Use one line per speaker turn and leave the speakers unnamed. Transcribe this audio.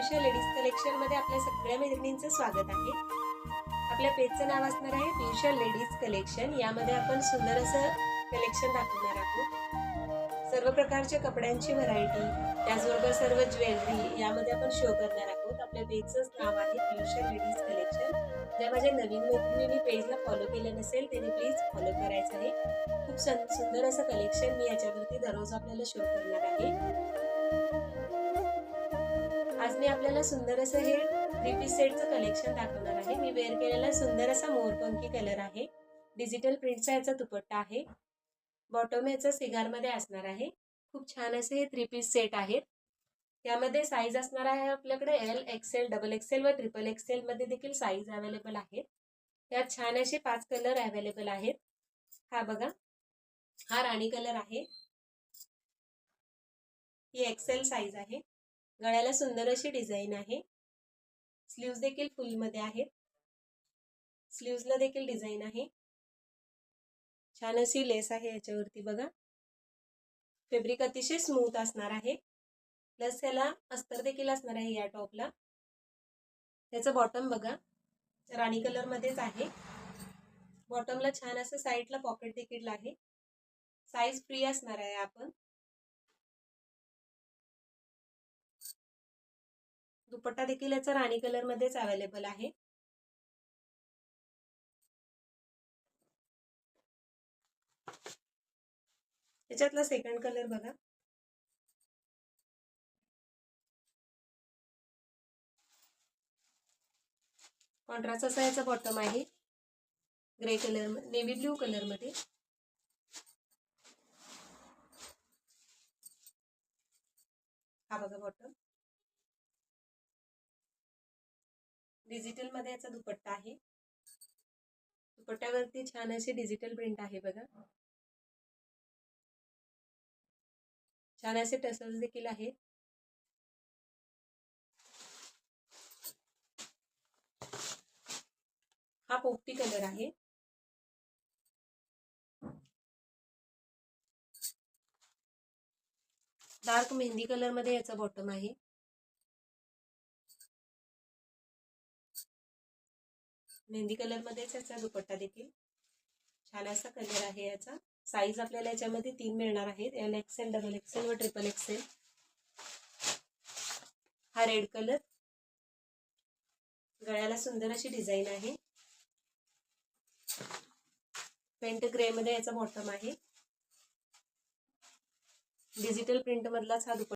Piyush ladies collection मध्ये आपल्या सगळ्या मैत्रिणींचं स्वागत आहे। आपल्या पेजचं नाव असणार आहे पियुष लेडीज कलेक्शन। यामध्ये आपण सुंदर असं कलेक्शन दाखवणार आहोत। सर्व प्रकारच्या कपड्यांची व्हरायटी, त्याचबरोबर सर्व ज्वेलरी यामध्ये आपण शो करणार आहोत। आपल्या पेजचं नाव आहे पियुष लेडीज कलेक्शन। ज्या माझ्या नवीन मैत्रिणींनी पेजला फॉलो केलं नसेल त्यांनी प्लीज फॉलो करायचं आहे। खूप सुंदर असं कलेक्शन मी याच्यावरती दररोज आपल्याला शो करणार आहे। आज मी आपल्याला सुंदर असं हे 3 पीस सेटचं कलेक्शन दाखवणार आहे। मी वेअर केलेला सुंदर असा मोरपंखी कलर आहे। डिजिटल प्रिंटचा याचा दुपट्टा आहे। बॉटम याचा सिगार मध्ये असणार आहे। खूप छान असे हे 3 पीस सेट आहेत। यामध्ये साईज असणार आहे आपल्याकडे एल, एक्सेल, डबल एक्सेल व ट्रिपल एक्सेल मध्ये देखील साईज अवेलेबल आहे। यात छान असे 5 कलर अवेलेबल आहेत। हा बघा, हा राणी कलर आहे। ही एक्सेल साईज आहे। गळ्याला सुंदर अशी डिझाइन आहे। स्लीव्स देखील फुल मध्ये आहेत। स्लीव्सला देखील डिझाइन आहे। छान अशी लेस आहे याच्यावरती बघा। फॅब्रिक अतिशय स्मूथ असणार आहे। प्लस याला अस्तर देखील असणार आहे या टॉपला। याचं बॉटम बघा, राणी कलर मध्येच आहे। बॉटमला छान असं साइडला पॉकेट देखील आहे। साईज फ्री असणार आहे आपण। दुपट्टा देखील याचा राणी कलर मध्येच अवेलेबल आहे। याच्यातला सेकंड कलर बघा। कॉन्ट्रास्ट असा याचा बॉटम आहे। Grey colour, navy blue colour मध्ये। हा बघा बॉटम। डिजिटल मध्ये याचा दुपट्टा आहे। दुपट्ट्यावरती छान अशी डिजिटल प्रिंट आहे बघा। छान असे टसल्स देखील आहेत। हा पोपटी कलर आहे। डार्क मेहंदी कलर मध्ये याचा बॉटम आहे। मेहंदी कलर मध्येच याचा दुपट्टा देखील छान असा कलर आहे याचा। साईज आपल्याला याच्यामध्ये 3 मिळणार आहेत, एल एक्सेल, डबल एक्सेल व ट्रिपल एक्सेल। हा रेड कलर, गळ्याला सुंदर अशी डिझाइन आहे। पेंट ग्रे मध्ये याचा बॉटम आहे। डिजिटल प्रिंट मधलाच हा दुपट्टा